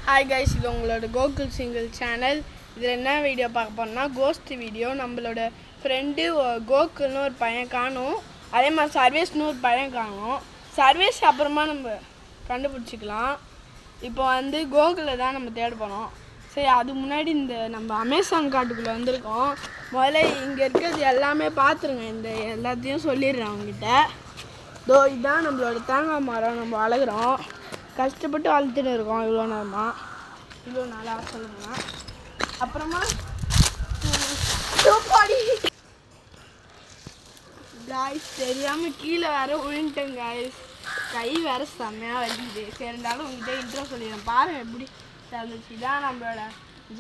Hi guys, இது உங்களோட Gokul single channel. இதில் என்ன வீடியோ பார்க்க போறோம்னா கோஸ்ட் வீடியோ. நம்மளோட ஃப்ரெண்டு கோகுல்னு ஒரு பையன் காணும், அதே மாதிரி சர்வேஸ்னு ஒரு பையன் காணும். சர்வேஸ் அப்புறமா நம்ம கண்டுபிடிச்சிக்கலாம். இப்போ வந்து கோகுலை தான் நம்ம தேட போகிறோம். சரி, அது முன்னாடி இந்த நம்ம அமேசான் காட்டுக்குள்ளே வந்திருக்கோம். முதல்ல இங்கே இருக்கிறது எல்லாமே பார்த்துருங்க. இந்த எல்லாத்தையும் சொல்லிடுறேன் அவங்ககிட்ட. இதுதான் நம்மளோட தேங்காய் மரம். நம்ம வளர்க்குறோம், கஷ்டப்பட்டு வளர்த்துட்டு இருக்கோம் இவ்வளோ நாளாக சொல்லுங்க. அப்புறமா காய்ஸ் தெரியாமல் கீழே வேற விழுந்துட்டேன் காய்ஸ். கை வேற செம்மையாக வலிக்குது. சரி, இருந்தாலும் உங்ககிட்ட இன்ட்ரோ சொல்லிடுறேன். பாருங்கள் எப்படி தந்துச்சு. இதான் நம்மளோட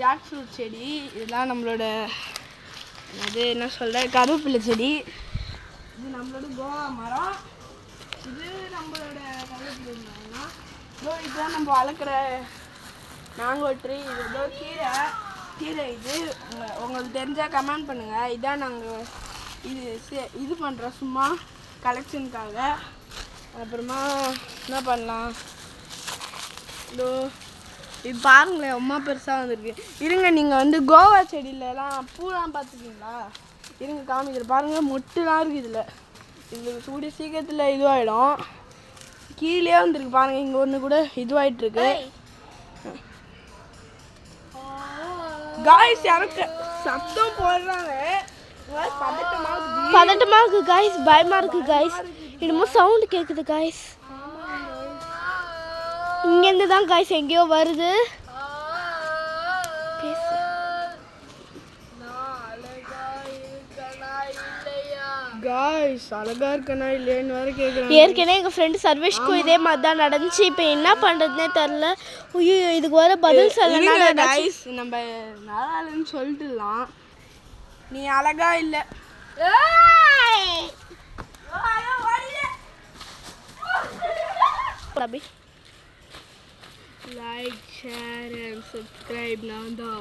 ஜாக் ஃப்ரூட் செடி. இதெல்லாம் நம்மளோட அது என்ன சொல்கிற கருவேப்பிலை செடி. இது நம்மளோட கோவா மரம். இது நம்மளோட கருவேப்பிலை மரம். இதுதான் நம்ம வளர்க்குற மேங்கோ ட்ரீ. இது ஏதோ கீரை. இது உங்களுக்கு தெரிஞ்சால் கமெண்ட் பண்ணுங்கள். இதான் நாங்கள் இது பண்ணுறோம் சும்மா கலெக்ஷனுக்காக. அப்புறமா என்ன பண்ணலாம், இது பாருங்களேன் அம்மா பெருசாக வந்துருக்கு. இருங்க, நீங்கள் வந்து கோவா செடியிலலாம் பூலாம் பார்த்துருக்கீங்களா? இருங்க காமிக்கிற பாருங்கள், மொட்டுலாம் இருக்குது இதில். இது கூடிய சீக்கிரத்தில் இதுவாகிடும். கீழே வந்துருக்கு பாருங்கள், இங்கே ஒன்று கூட இதுவாகிட்டுருக்கு. காய்ஸ் யாருக்கு சத்தம் போடுறாங்க, பதட்டமா இருக்கு காய்ஸ், பயமா இருக்கு காய்ஸ். என்னமோ சவுண்ட் கேக்குது காய்ஸ். இங்கேருந்து தான் காய்ஸ் எங்கேயோ வருது. காய்ஸ் அழகா இருக்கனா இல்லையான்னு வேற கேக்குறாங்க. ஏற்கனவே எங்கள் ஃப்ரெண்டு சர்வேஷ்க்கும் இதே மாதிரி தான் நடந்துச்சு. இப்போ என்ன பண்ணுறதுனே தெரில. ஐயோ, இதுக்கு வர பதில் சொல்லல காய்ஸ். நம்ம நாளான்னு சொல்லிட்டுலாம். நீ அழகா இல்லை. Like, share and subscribe. நான் தான்